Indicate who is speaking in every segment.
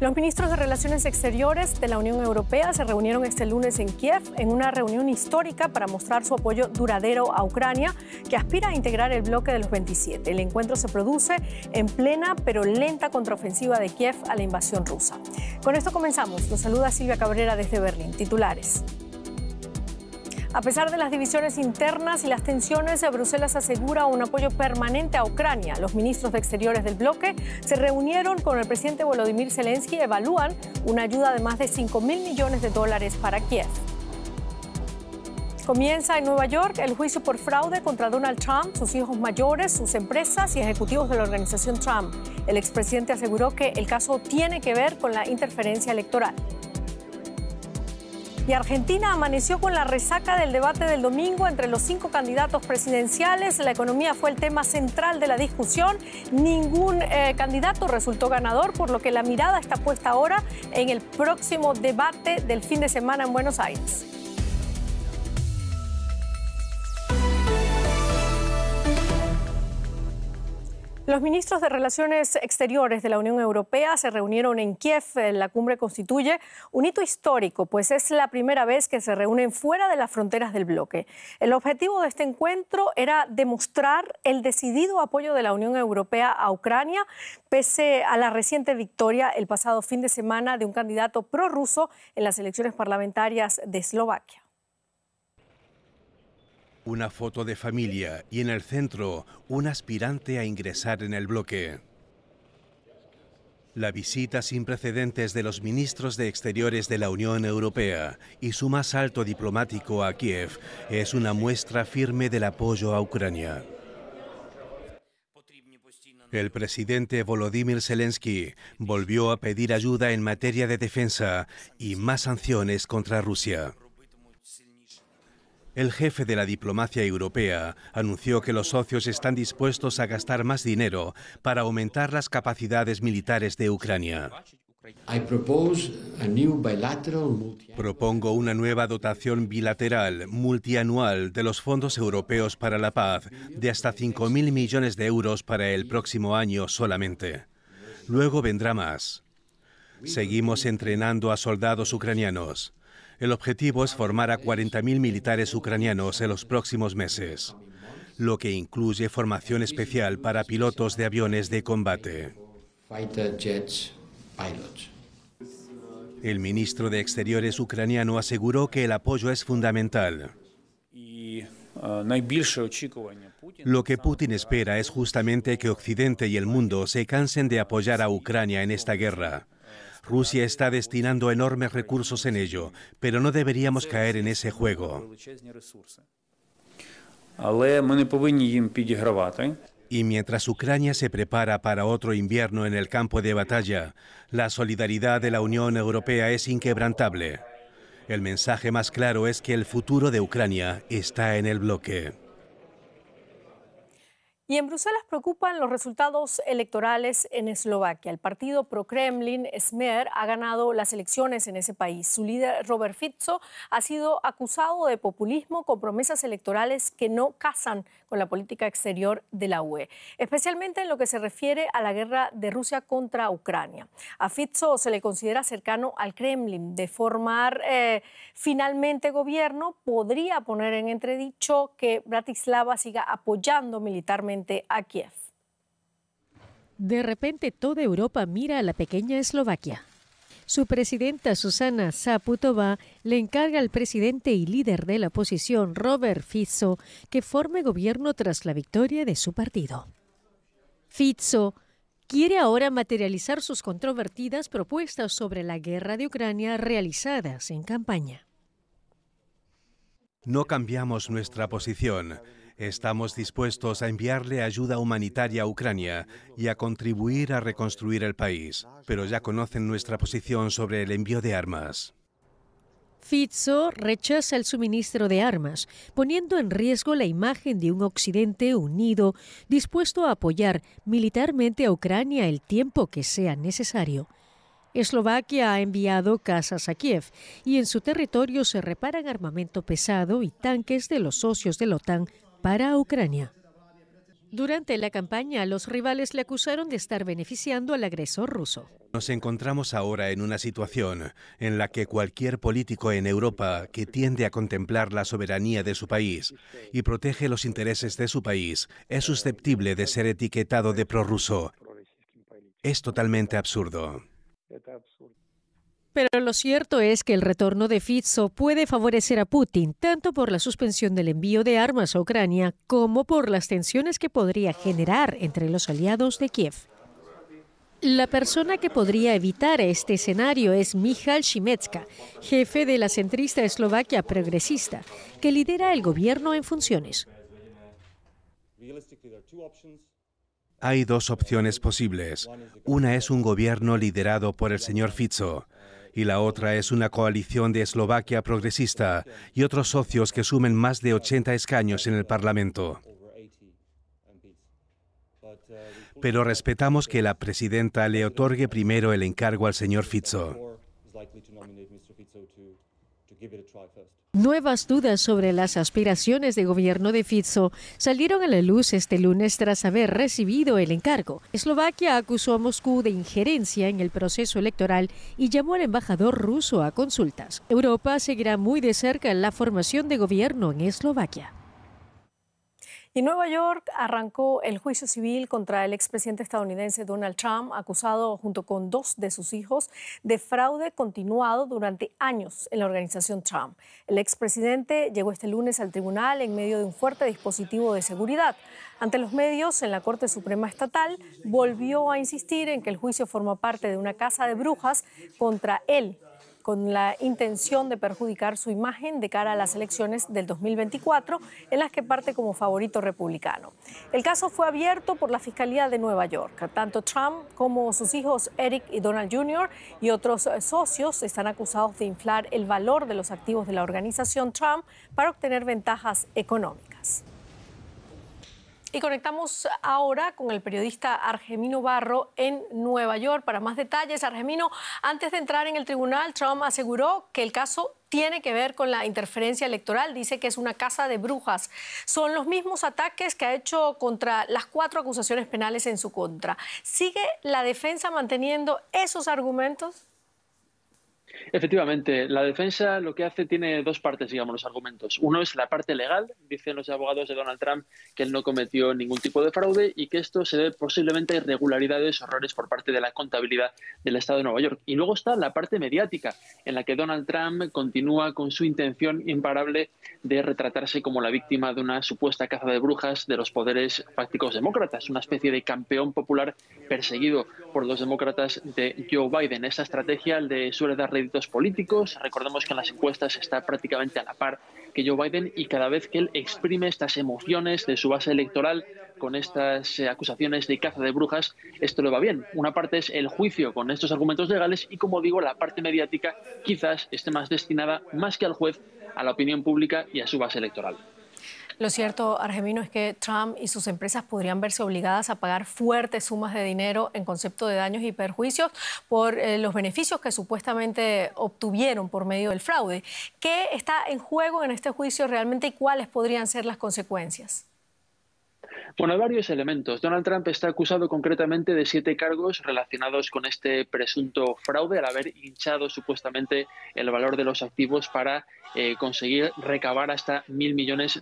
Speaker 1: Los ministros de Relaciones Exteriores de la Unión Europea se reunieron este lunes en Kiev en una reunión histórica para mostrar su apoyo duradero a Ucrania, que aspira a integrar el bloque de los 27. El encuentro se produce en plena pero lenta contraofensiva de Kiev a la invasión rusa. Con esto comenzamos. Los saluda Silvia Cabrera desde Berlín. Titulares. A pesar de las divisiones internas y las tensiones, Bruselas asegura un apoyo permanente a Ucrania. Los ministros de Exteriores del bloque se reunieron con el presidente Volodymyr Zelensky y evalúan una ayuda de más de $5.000 millones para Kiev. Comienza en Nueva York el juicio por fraude contra Donald Trump, sus hijos mayores, sus empresas y ejecutivos de la organización Trump. El expresidente aseguró que el caso tiene que ver con la interferencia electoral. Y Argentina amaneció con la resaca del debate del domingo entre los 5 candidatos presidenciales. La economía fue el tema central de la discusión. Ningún candidato resultó ganador, por lo que la mirada está puesta ahora en el próximo debate del fin de semana en Buenos Aires. Los ministros de Relaciones Exteriores de la Unión Europea se reunieron en Kiev. La cumbre constituye un hito histórico, pues es la primera vez que se reúnen fuera de las fronteras del bloque. El objetivo de este encuentro era demostrar el decidido apoyo de la Unión Europea a Ucrania, pese a la reciente victoria el pasado fin de semana de un candidato prorruso en las elecciones parlamentarias de Eslovaquia.
Speaker 2: Una foto de familia y en el centro un aspirante a ingresar en el bloque. La visita sin precedentes de los ministros de Exteriores de la Unión Europea y su más alto diplomático a Kiev es una muestra firme del apoyo a Ucrania. El presidente Volodymyr Zelensky volvió a pedir ayuda en materia de defensa y más sanciones contra Rusia. El jefe de la diplomacia europea anunció que los socios están dispuestos a gastar más dinero para aumentar las capacidades militares de Ucrania. Propongo una nueva dotación bilateral multianual de los fondos europeos para la paz de hasta 5.000 millones de euros para el próximo año solamente. Luego vendrá más. Seguimos entrenando a soldados ucranianos. El objetivo es formar a 40.000 militares ucranianos en los próximos meses, lo que incluye formación especial para pilotos de aviones de combate. El ministro de Exteriores ucraniano aseguró que el apoyo es fundamental. Lo que Putin espera es justamente que Occidente y el mundo se cansen de apoyar a Ucrania en esta guerra. Rusia está destinando enormes recursos en ello, pero no deberíamos caer en ese juego. Y mientras Ucrania se prepara para otro invierno en el campo de batalla, la solidaridad de la Unión Europea es inquebrantable. El mensaje más claro es que el futuro de Ucrania está en el bloque.
Speaker 1: Y en Bruselas preocupan los resultados electorales en Eslovaquia. El partido pro-Kremlin, Smer, ha ganado las elecciones en ese país. Su líder, Robert Fico, ha sido acusado de populismo con promesas electorales que no casan con la política exterior de la UE, especialmente en lo que se refiere a la guerra de Rusia contra Ucrania. A Fico se le considera cercano al Kremlin. De formar finalmente gobierno, podría poner en entredicho que Bratislava siga apoyando militarmente a Kiev.
Speaker 3: De repente toda Europa mira a la pequeña Eslovaquia. Su presidenta Zuzana Čaputová le encarga al presidente y líder de la oposición Robert Fico que forme gobierno tras la victoria de su partido. Fico quiere ahora materializar sus controvertidas propuestas sobre la guerra de Ucrania realizadas en campaña.
Speaker 2: No cambiamos nuestra posición. Estamos dispuestos a enviarle ayuda humanitaria a Ucrania y a contribuir a reconstruir el país, pero ya conocen nuestra posición sobre el envío de armas.
Speaker 3: Fico rechaza el suministro de armas, poniendo en riesgo la imagen de un Occidente unido, dispuesto a apoyar militarmente a Ucrania el tiempo que sea necesario. Eslovaquia ha enviado casas a Kiev y en su territorio se reparan armamento pesado y tanques de los socios de la OTAN para Ucrania. Durante la campaña, los rivales le acusaron de estar beneficiando al agresor ruso.
Speaker 2: Nos encontramos ahora en una situación en la que cualquier político en Europa que tiende a contemplar la soberanía de su país y protege los intereses de su país es susceptible de ser etiquetado de prorruso. Es totalmente absurdo.
Speaker 3: Pero lo cierto es que el retorno de Fico puede favorecer a Putin tanto por la suspensión del envío de armas a Ucrania como por las tensiones que podría generar entre los aliados de Kiev. La persona que podría evitar este escenario es Michal Šimetska, jefe de la centrista Eslovaquia progresista, que lidera el gobierno en funciones.
Speaker 2: Hay dos opciones posibles. Una es un gobierno liderado por el señor Fico y la otra es una coalición de Eslovaquia progresista y otros socios que sumen más de 80 escaños en el Parlamento. Pero respetamos que la presidenta le otorgue primero el encargo al señor Fico.
Speaker 3: Nuevas dudas sobre las aspiraciones de gobierno de Fico salieron a la luz este lunes tras haber recibido el encargo. Eslovaquia acusó a Moscú de injerencia en el proceso electoral y llamó al embajador ruso a consultas. Europa seguirá muy de cerca la formación de gobierno en Eslovaquia.
Speaker 1: Y Nueva York arrancó el juicio civil contra el expresidente estadounidense Donald Trump, acusado junto con 2 de sus hijos de fraude continuado durante años en la organización Trump. El expresidente llegó este lunes al tribunal en medio de un fuerte dispositivo de seguridad. Ante los medios, en la Corte Suprema Estatal, volvió a insistir en que el juicio forma parte de una caza de brujas contra él, con la intención de perjudicar su imagen de cara a las elecciones del 2024, en las que parte como favorito republicano. El caso fue abierto por la Fiscalía de Nueva York. Tanto Trump como sus hijos Eric y Donald Jr. y otros socios están acusados de inflar el valor de los activos de la organización Trump para obtener ventajas económicas. Y conectamos ahora con el periodista Argemino Barro en Nueva York para más detalles. Argemino, antes de entrar en el tribunal, Trump aseguró que el caso tiene que ver con la interferencia electoral. Dice que es una caza de brujas. Son los mismos ataques que ha hecho contra las 4 acusaciones penales en su contra. ¿Sigue la defensa manteniendo esos argumentos?
Speaker 4: Efectivamente, la defensa lo que hace tiene 2 partes, digamos, los argumentos. Uno es la parte legal, dicen los abogados de Donald Trump que él no cometió ningún tipo de fraude y que esto se debe posiblemente a irregularidades o errores por parte de la contabilidad del Estado de Nueva York. Y luego está la parte mediática, en la que Donald Trump continúa con su intención imparable de retratarse como la víctima de una supuesta caza de brujas de los poderes fácticos demócratas, una especie de campeón popular perseguido por los demócratas de Joe Biden. Esa estrategia le suele dar réditos políticos. Recordemos que en las encuestas está prácticamente a la par que Joe Biden y cada vez que él exprime estas emociones de su base electoral con estas acusaciones de caza de brujas, esto le va bien. Una parte es el juicio con estos argumentos legales y, como digo, la parte mediática quizás esté más destinada, más que al juez, a la opinión pública y a su base electoral.
Speaker 1: Lo cierto, Argemino, es que Trump y sus empresas podrían verse obligadas a pagar fuertes sumas de dinero en concepto de daños y perjuicios por los beneficios que supuestamente obtuvieron por medio del fraude. ¿Qué está en juego en este juicio realmente y cuáles podrían ser las consecuencias?
Speaker 4: Bueno, hay varios elementos. Donald Trump está acusado concretamente de 7 cargos relacionados con este presunto fraude al haber hinchado supuestamente el valor de los activos para conseguir recabar hasta $1.000 millones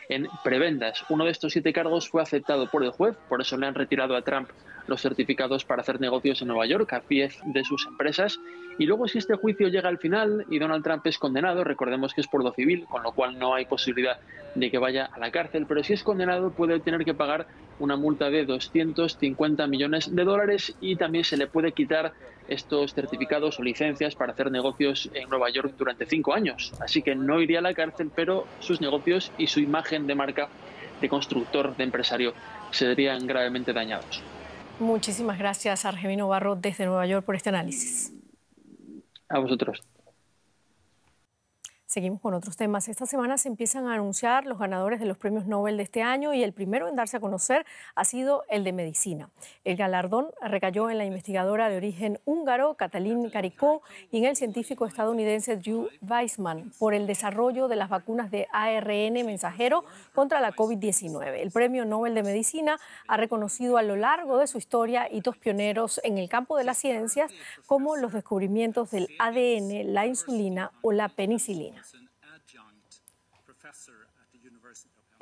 Speaker 4: en prebendas. Uno de estos 7 cargos fue aceptado por el juez, por eso le han retirado a Trump los certificados para hacer negocios en Nueva York a 10 de sus empresas. Y luego, si este juicio llega al final y Donald Trump es condenado, recordemos que es por lo civil, con lo cual no hay posibilidad de que vaya a la cárcel, pero si es condenado puede tener que pagar una multa de $250 millones y también se le puede quitar estos certificados o licencias para hacer negocios en Nueva York durante 5 años. Así que no iría a la cárcel, pero sus negocios y su imagen de marca de constructor, de empresario, se verían gravemente dañados.
Speaker 1: Muchísimas gracias, Argemino Barro, desde Nueva York, por este análisis.
Speaker 4: A vosotros.
Speaker 1: Seguimos con otros temas. Esta semana se empiezan a anunciar los ganadores de los premios Nobel de este año y el primero en darse a conocer ha sido el de medicina. El galardón recayó en la investigadora de origen húngaro Katalin Karikó y en el científico estadounidense Drew Weissman por el desarrollo de las vacunas de ARN mensajero contra la COVID-19. El premio Nobel de Medicina ha reconocido a lo largo de su historia hitos pioneros en el campo de las ciencias como los descubrimientos del ADN, la insulina o la penicilina.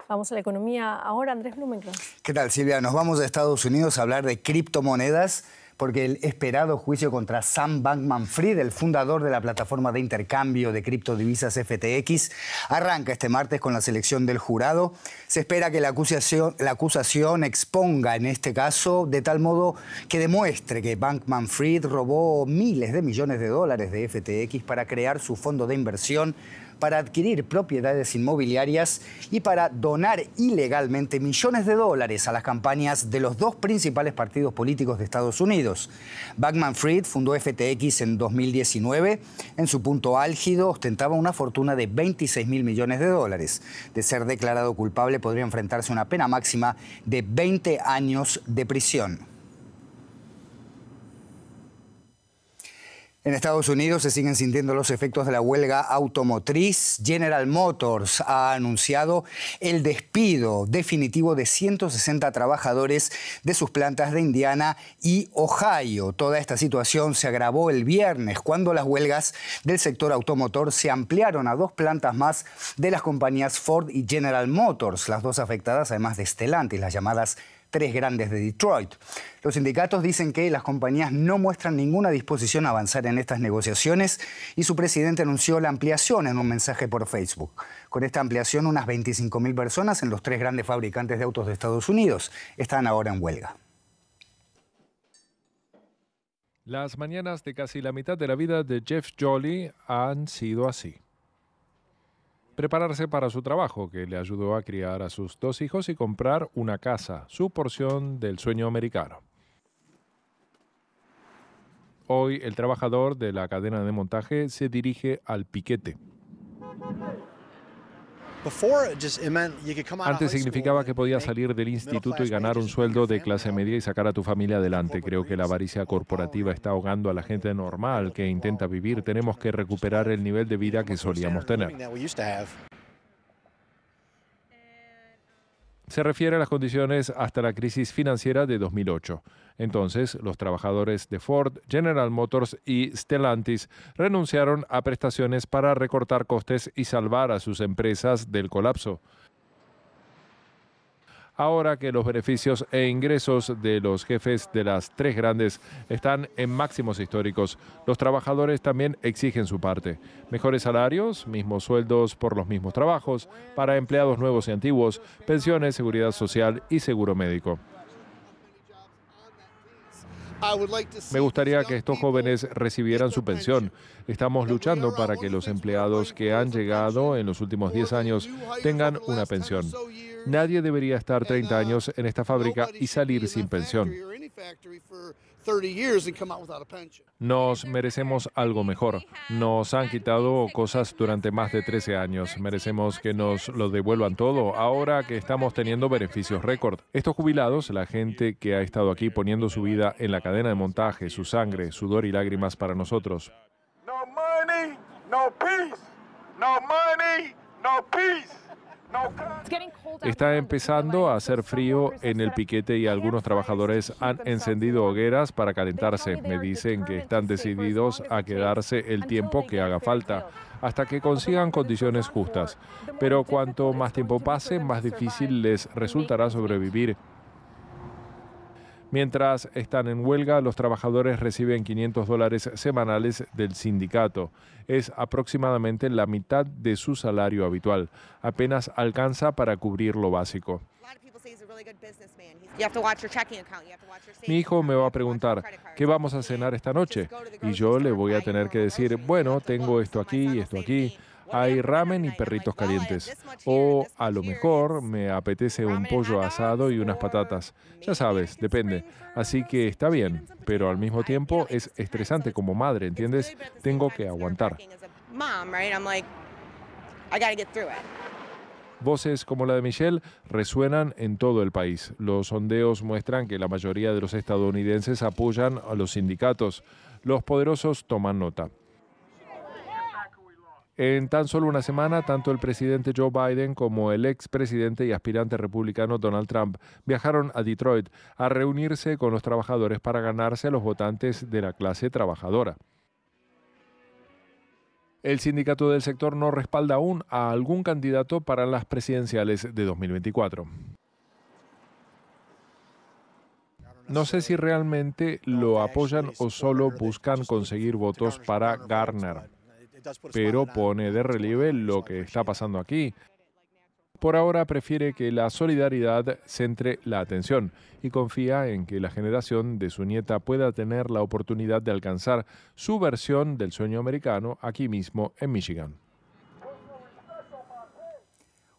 Speaker 1: Vamos a la economía ahora, Andrés Blumenkranz.
Speaker 5: ¿Qué tal, Silvia? Nos vamos a Estados Unidos a hablar de criptomonedas porque el esperado juicio contra Sam Bankman-Fried, el fundador de la plataforma de intercambio de criptodivisas FTX, arranca este martes con la selección del jurado. Se espera que la acusación exponga en este caso de tal modo que demuestre que Bankman-Fried robó miles de millones de dólares de FTX para crear su fondo de inversión, para adquirir propiedades inmobiliarias y para donar ilegalmente millones de dólares a las campañas de los dos principales partidos políticos de Estados Unidos. Bankman-Fried fundó FTX en 2019. En su punto álgido ostentaba una fortuna de 26.000 millones de dólares. De ser declarado culpable podría enfrentarse a una pena máxima de 20 años de prisión. En Estados Unidos se siguen sintiendo los efectos de la huelga automotriz. General Motors ha anunciado el despido definitivo de 160 trabajadores de sus plantas de Indiana y Ohio. Toda esta situación se agravó el viernes cuando las huelgas del sector automotor se ampliaron a dos plantas más de las compañías Ford y General Motors, las dos afectadas además de Stellantis, las llamadas tres grandes de Detroit. Los sindicatos dicen que las compañías no muestran ninguna disposición a avanzar en estas negociaciones y su presidente anunció la ampliación en un mensaje por Facebook. Con esta ampliación, unas 25.000 personas en los tres grandes fabricantes de autos de Estados Unidos están ahora en huelga.
Speaker 6: Las mañanas de casi la mitad de la vida de Jeff Joly han sido así. Prepararse para su trabajo, que le ayudó a criar a sus dos hijos y comprar una casa, su porción del sueño americano. Hoy, el trabajador de la cadena de montaje se dirige al piquete. Antes significaba que podías salir del instituto y ganar un sueldo de clase media y sacar a tu familia adelante. Creo que la avaricia corporativa está ahogando a la gente normal que intenta vivir. Tenemos que recuperar el nivel de vida que solíamos tener. Se refiere a las condiciones hasta la crisis financiera de 2008. Entonces, los trabajadores de Ford, General Motors y Stellantis renunciaron a prestaciones para recortar costes y salvar a sus empresas del colapso. Ahora que los beneficios e ingresos de los jefes de las tres grandes están en máximos históricos, los trabajadores también exigen su parte. Mejores salarios, mismos sueldos por los mismos trabajos, para empleados nuevos y antiguos, pensiones, seguridad social y seguro médico. Me gustaría que estos jóvenes recibieran su pensión. Estamos luchando para que los empleados que han llegado en los últimos 10 años tengan una pensión. Nadie debería estar 30 años en esta fábrica y salir sin pensión. Nos merecemos algo mejor. Nos han quitado cosas durante más de 13 años. Merecemos que nos lo devuelvan todo ahora que estamos teniendo beneficios récord. Estos jubilados, la gente que ha estado aquí poniendo su vida en la cadena de montaje, su sangre, sudor y lágrimas para nosotros.
Speaker 7: No money, no peace. No money, no peace.
Speaker 6: Está empezando a hacer frío en el piquete y algunos trabajadores han encendido hogueras para calentarse. Me dicen que están decididos a quedarse el tiempo que haga falta, hasta que consigan condiciones justas. Pero cuanto más tiempo pase, más difícil les resultará sobrevivir. Mientras están en huelga, los trabajadores reciben $500 semanales del sindicato. Es aproximadamente la mitad de su salario habitual. Apenas alcanza para cubrir lo básico. Mi hijo me va a preguntar, ¿qué vamos a cenar esta noche? Y yo le voy a tener que decir, bueno, tengo esto aquí y esto aquí. Hay ramen y perritos calientes. O a lo mejor me apetece un pollo asado y unas patatas. Ya sabes, depende. Así que está bien, pero al mismo tiempo es estresante como madre, ¿entiendes? Tengo que aguantar. Voces como la de Michelle resuenan en todo el país. Los sondeos muestran que la mayoría de los estadounidenses apoyan a los sindicatos. Los poderosos toman nota. En tan solo una semana, tanto el presidente Joe Biden como el expresidente y aspirante republicano Donald Trump viajaron a Detroit a reunirse con los trabajadores para ganarse a los votantes de la clase trabajadora. El sindicato del sector no respalda aún a algún candidato para las presidenciales de 2024. No sé si realmente lo apoyan o solo buscan conseguir votos para Garner, pero pone de relieve lo que está pasando aquí. Por ahora prefiere que la solidaridad centre la atención y confía en que la generación de su nieta pueda tener la oportunidad de alcanzar su versión del sueño americano aquí mismo en Michigan.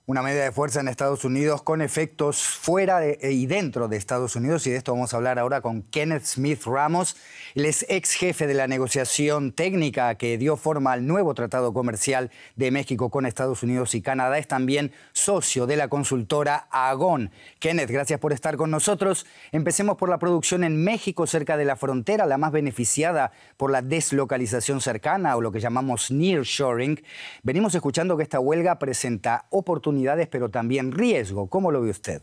Speaker 5: Una medida de fuerza en Estados Unidos con efectos fuera y dentro de Estados Unidos, y de esto vamos a hablar ahora con Kenneth Smith Ramos. Él es ex jefe de la negociación técnica que dio forma al nuevo tratado comercial de México con Estados Unidos y Canadá. Es también socio de la consultora Agón. Kenneth, gracias por estar con nosotros. Empecemos por la producción en México, cerca de la frontera, la más beneficiada por la deslocalización cercana o lo que llamamos nearshoring. Venimos escuchando que esta huelga presenta oportunidades, pero también riesgo. ¿Cómo lo ve usted?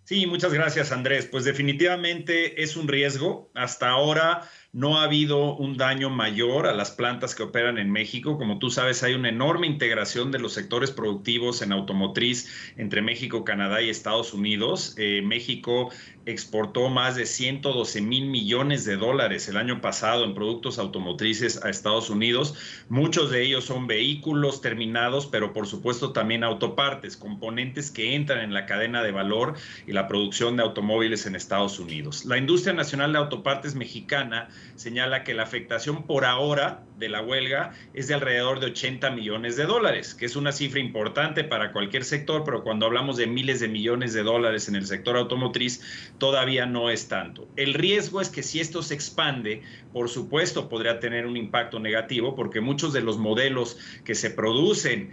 Speaker 8: Sí, muchas gracias, Andrés. Pues definitivamente es un riesgo. Hasta ahora no ha habido un daño mayor a las plantas que operan en México. Como tú sabes, hay una enorme integración de los sectores productivos en automotriz entre México, Canadá y Estados Unidos. México exportó más de 112,000 millones de dólares el año pasado en productos automotrices a Estados Unidos. Muchos de ellos son vehículos terminados, pero por supuesto también autopartes, componentes que entran en la cadena de valor y la producción de automóviles en Estados Unidos. La industria nacional de autopartes mexicana señala que la afectación por ahora de la huelga es de alrededor de 80 millones de dólares, que es una cifra importante para cualquier sector, pero cuando hablamos de miles de millones de dólares en el sector automotriz, todavía no es tanto. El riesgo es que si esto se expande, por supuesto podría tener un impacto negativo, porque muchos de los modelos que se producen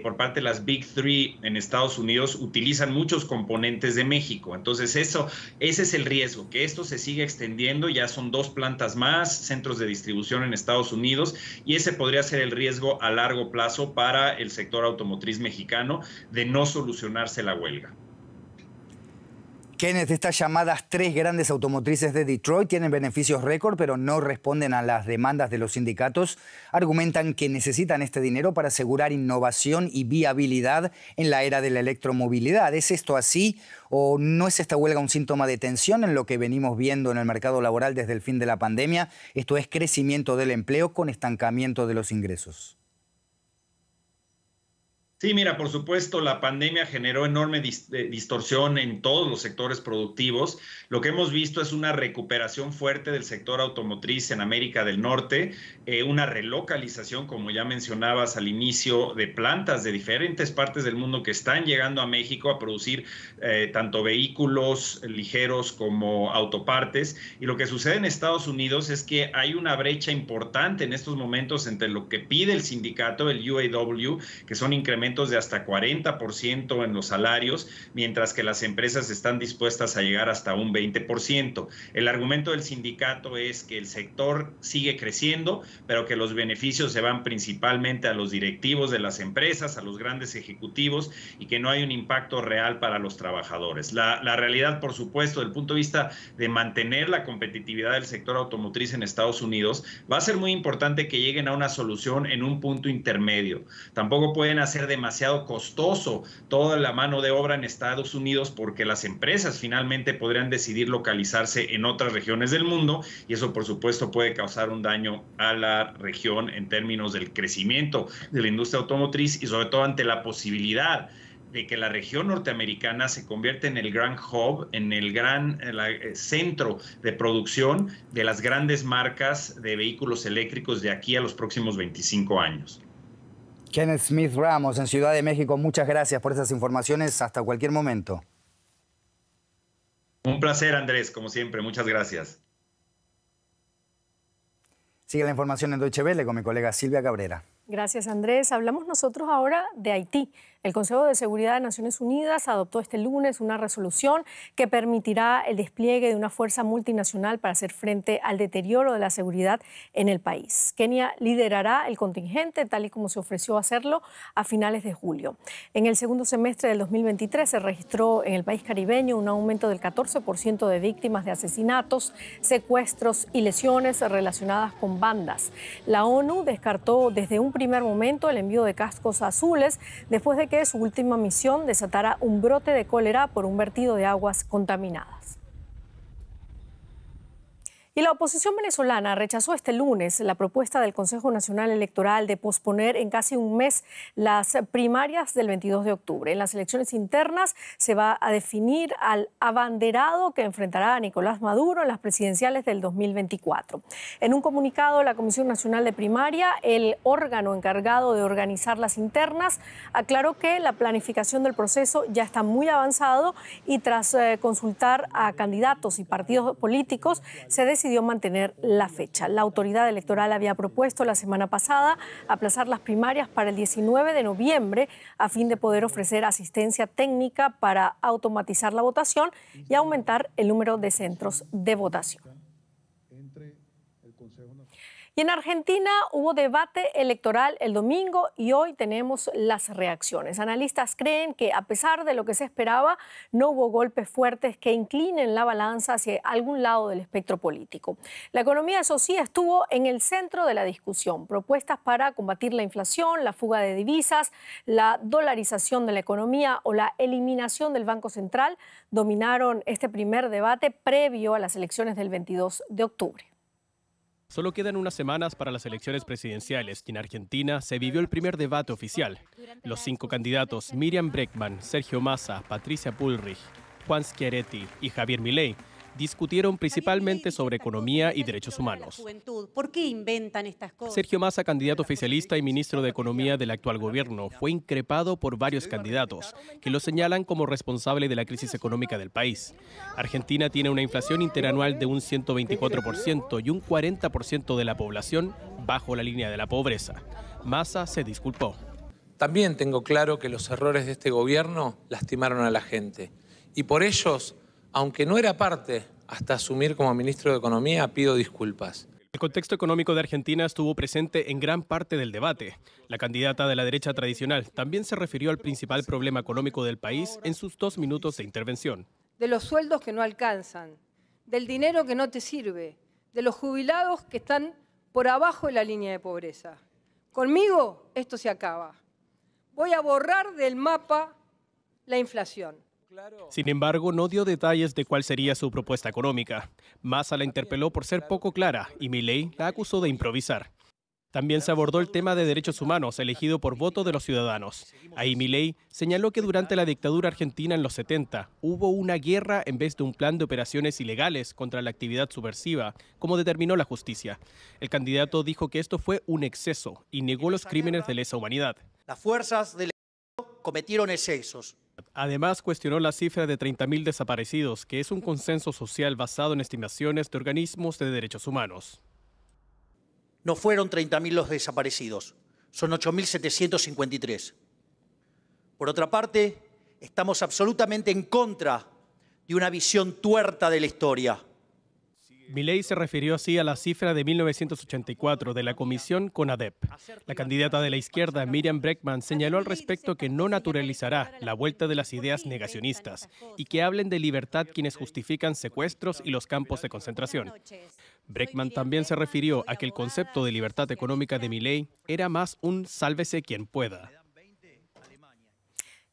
Speaker 8: por parte de las Big Three en Estados Unidos utilizan muchos componentes de México. Entonces ese es el riesgo, que esto se siga extendiendo. Ya son 2 plantas más, centros de distribución en Estados Unidos, y ese podría ser el riesgo a largo plazo para el sector automotriz mexicano de no solucionarse la huelga.
Speaker 5: Kenneth, estas llamadas 3 grandes automotrices de Detroit tienen beneficios récord, pero no responden a las demandas de los sindicatos. Argumentan que necesitan este dinero para asegurar innovación y viabilidad en la era de la electromovilidad. ¿Es esto así o no es esta huelga un síntoma de tensión en lo que venimos viendo en el mercado laboral desde el fin de la pandemia? Esto es crecimiento del empleo con estancamiento de los ingresos.
Speaker 8: Sí, mira, por supuesto, la pandemia generó enorme distorsión en todos los sectores productivos. Lo que hemos visto es una recuperación fuerte del sector automotriz en América del Norte, una relocalización, como ya mencionabas al inicio, de plantas de diferentes partes del mundo que están llegando a México a producir tanto vehículos ligeros como autopartes. Y lo que sucede en Estados Unidos es que hay una brecha importante en estos momentos entre lo que pide el sindicato, el UAW, que son incrementos de hasta 40% en los salarios, mientras que las empresas están dispuestas a llegar hasta un 20%. El argumento del sindicato es que el sector sigue creciendo, pero que los beneficios se van principalmente a los directivos de las empresas, a los grandes ejecutivos, y que no hay un impacto real para los trabajadores. La realidad, por supuesto, desde el punto de vista de mantener la competitividad del sector automotriz en Estados Unidos, va a ser muy importante que lleguen a una solución en un punto intermedio. Tampoco pueden hacer demasiado costoso toda la mano de obra en Estados Unidos, porque las empresas finalmente podrían decidir localizarse en otras regiones del mundo, y eso por supuesto puede causar un daño a la región en términos del crecimiento de la industria automotriz, y sobre todo ante la posibilidad de que la región norteamericana se convierta en el gran hub, en el gran centro de producción de las grandes marcas de vehículos eléctricos de aquí a los próximos 25 años.
Speaker 5: Kenneth Smith Ramos, en Ciudad de México, muchas gracias por esas informaciones. Hasta cualquier momento.
Speaker 8: Un placer, Andrés, como siempre. Muchas gracias.
Speaker 5: Sigue la información en Deutsche Welle con mi colega Silvia Cabrera.
Speaker 1: Gracias, Andrés. Hablamos nosotros ahora de Haití. El Consejo de Seguridad de Naciones Unidas adoptó este lunes una resolución que permitirá el despliegue de una fuerza multinacional para hacer frente al deterioro de la seguridad en el país. Kenia liderará el contingente, tal y como se ofreció hacerlo a finales de julio. En el segundo semestre del 2023 se registró en el país caribeño un aumento del 14% de víctimas de asesinatos, secuestros y lesiones relacionadas con bandas. La ONU descartó desde un primer momento el envío de cascos azules después de que su última misión desatara un brote de cólera por un vertido de aguas contaminadas. Y la oposición venezolana rechazó este lunes la propuesta del Consejo Nacional Electoral de posponer en casi un mes las primarias del 22 de octubre. En las elecciones internas se va a definir al abanderado que enfrentará a Nicolás Maduro en las presidenciales del 2024. En un comunicado, la Comisión Nacional de Primaria, el órgano encargado de organizar las internas, aclaró que la planificación del proceso ya está muy avanzado y tras consultar a candidatos y partidos políticos, se decidió mantener la fecha. La autoridad electoral había propuesto la semana pasada aplazar las primarias para el 19 de noviembre a fin de poder ofrecer asistencia técnica para automatizar la votación y aumentar el número de centros de votación. Y en Argentina hubo debate electoral el domingo y hoy tenemos las reacciones. Analistas creen que a pesar de lo que se esperaba, no hubo golpes fuertes que inclinen la balanza hacia algún lado del espectro político. La economía, eso sí, estuvo en el centro de la discusión. Propuestas para combatir la inflación, la fuga de divisas, la dolarización de la economía o la eliminación del Banco Central dominaron este primer debate previo a las elecciones del 22 de octubre.
Speaker 9: Solo quedan unas semanas para las elecciones presidenciales y en Argentina se vivió el primer debate oficial. Los 5 candidatos, Miriam Bregman, Sergio Massa, Patricia Bullrich, Juan Schiaretti y Javier Milei, discutieron principalmente sobre economía y derechos humanos.
Speaker 10: ¿Por qué inventan estas cosas?
Speaker 9: Sergio Massa, candidato oficialista y ministro de Economía del actual gobierno, fue increpado por varios candidatos que lo señalan como responsable de la crisis económica del país. Argentina tiene una inflación interanual de un 124% y un 40% de la población bajo la línea de la pobreza. Massa se disculpó.
Speaker 11: También tengo claro que los errores de este gobierno lastimaron a la gente y por ellos, aunque no era parte hasta asumir como ministro de Economía, pido disculpas.
Speaker 9: El contexto económico de Argentina estuvo presente en gran parte del debate. La candidata de la derecha tradicional también se refirió al principal problema económico del país en sus 2 minutos de intervención.
Speaker 12: De los sueldos que no alcanzan, del dinero que no te sirve, de los jubilados que están por abajo de la línea de pobreza. Conmigo esto se acaba. Voy a borrar del mapa la inflación.
Speaker 9: Sin embargo, no dio detalles de cuál sería su propuesta económica. Massa la interpeló por ser poco clara y Milei la acusó de improvisar. También se abordó el tema de derechos humanos, elegido por voto de los ciudadanos. Ahí Milei señaló que durante la dictadura argentina en los 70 hubo una guerra en vez de un plan de operaciones ilegales contra la actividad subversiva, como determinó la justicia. El candidato dijo que esto fue un exceso y negó los crímenes de lesa humanidad.
Speaker 13: Las fuerzas del Estado cometieron excesos.
Speaker 9: Además, cuestionó la cifra de 30.000 desaparecidos, que es un consenso social basado en estimaciones de organismos de derechos humanos.
Speaker 13: No fueron 30.000 los desaparecidos, son 8.753. Por otra parte, estamos absolutamente en contra de una visión tuerta de la historia.
Speaker 9: Milei se refirió así a la cifra de 1984 de la comisión CONADEP. La candidata de la izquierda, Miriam Bregman, señaló al respecto que no naturalizará la vuelta de las ideas negacionistas y que hablen de libertad quienes justifican secuestros y los campos de concentración. Bregman también se refirió a que el concepto de libertad económica de Milei era más un sálvese quien pueda.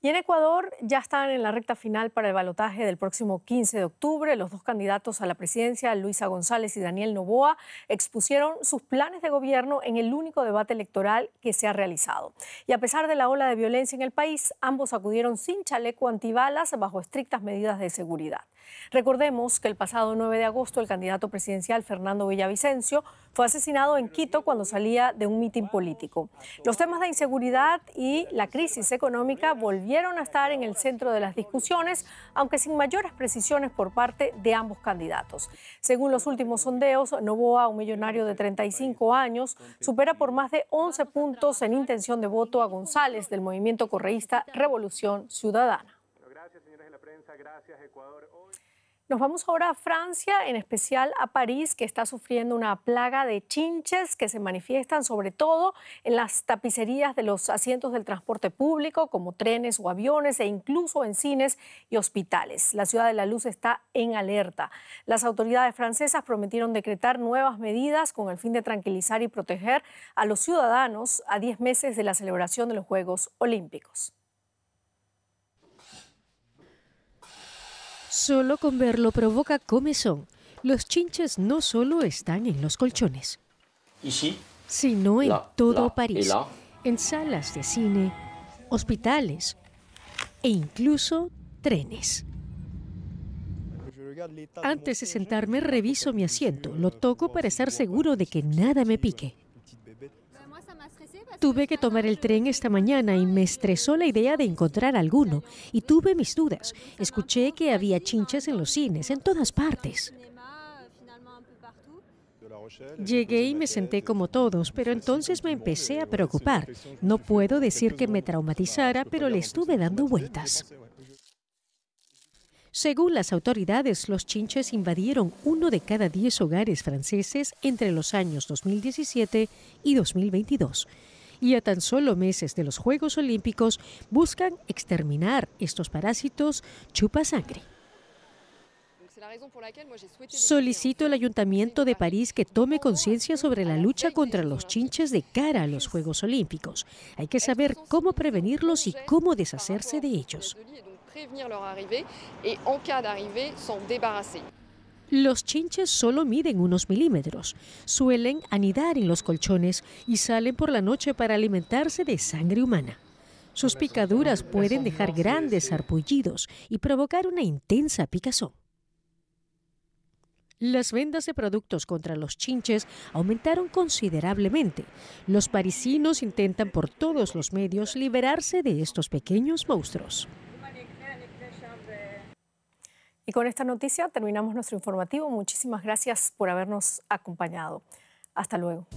Speaker 1: Y en Ecuador ya están en la recta final para el balotaje del próximo 15 de octubre. Los 2 candidatos a la presidencia, Luisa González y Daniel Noboa, expusieron sus planes de gobierno en el único debate electoral que se ha realizado. Y a pesar de la ola de violencia en el país, ambos acudieron sin chaleco antibalas bajo estrictas medidas de seguridad. Recordemos que el pasado 9 de agosto el candidato presidencial Fernando Villavicencio fue asesinado en Quito cuando salía de un mitin político. Los temas de inseguridad y la crisis económica volvieron volvieron a estar en el centro de las discusiones, aunque sin mayores precisiones por parte de ambos candidatos. Según los últimos sondeos, Noboa, un millonario de 35 años, supera por más de 11 puntos en intención de voto a González del movimiento correísta Revolución Ciudadana.
Speaker 14: Gracias, señores de la prensa. Gracias, Ecuador.
Speaker 1: Nos vamos ahora a Francia, en especial a París, que está sufriendo una plaga de chinches que se manifiestan sobre todo en las tapicerías de los asientos del transporte público, como trenes o aviones, e incluso en cines y hospitales. La Ciudad de la Luz está en alerta. Las autoridades francesas prometieron decretar nuevas medidas con el fin de tranquilizar y proteger a los ciudadanos a 10 meses de la celebración de los Juegos Olímpicos.
Speaker 3: Solo con verlo provoca comezón. Los chinches no solo están en los colchones, sino en todo París, en salas de cine, hospitales e incluso trenes. Antes de sentarme, reviso mi asiento, lo toco para estar seguro de que nada me pique. Tuve que tomar el tren esta mañana y me estresó la idea de encontrar alguno. Y tuve mis dudas. Escuché que había chinches en los cines, en todas partes. Llegué y me senté como todos, pero entonces me empecé a preocupar. No puedo decir que me traumatizara, pero le estuve dando vueltas. Según las autoridades, los chinches invadieron 1 de cada 10 hogares franceses entre los años 2017 y 2022. Y a tan solo meses de los Juegos Olímpicos buscan exterminar estos parásitos chupasangre. Solicito al Ayuntamiento de París que tome conciencia sobre la lucha contra los chinches de cara a los Juegos Olímpicos. Hay que saber cómo prevenirlos y cómo deshacerse de ellos. Los chinches solo miden unos milímetros. Suelen anidar en los colchones y salen por la noche para alimentarse de sangre humana. Sus picaduras pueden dejar grandes sarpullidos y provocar una intensa picazón. Las ventas de productos contra los chinches aumentaron considerablemente. Los parisinos intentan por todos los medios liberarse de estos pequeños monstruos.
Speaker 1: Y con esta noticia terminamos nuestro informativo. Muchísimas gracias por habernos acompañado. Hasta luego.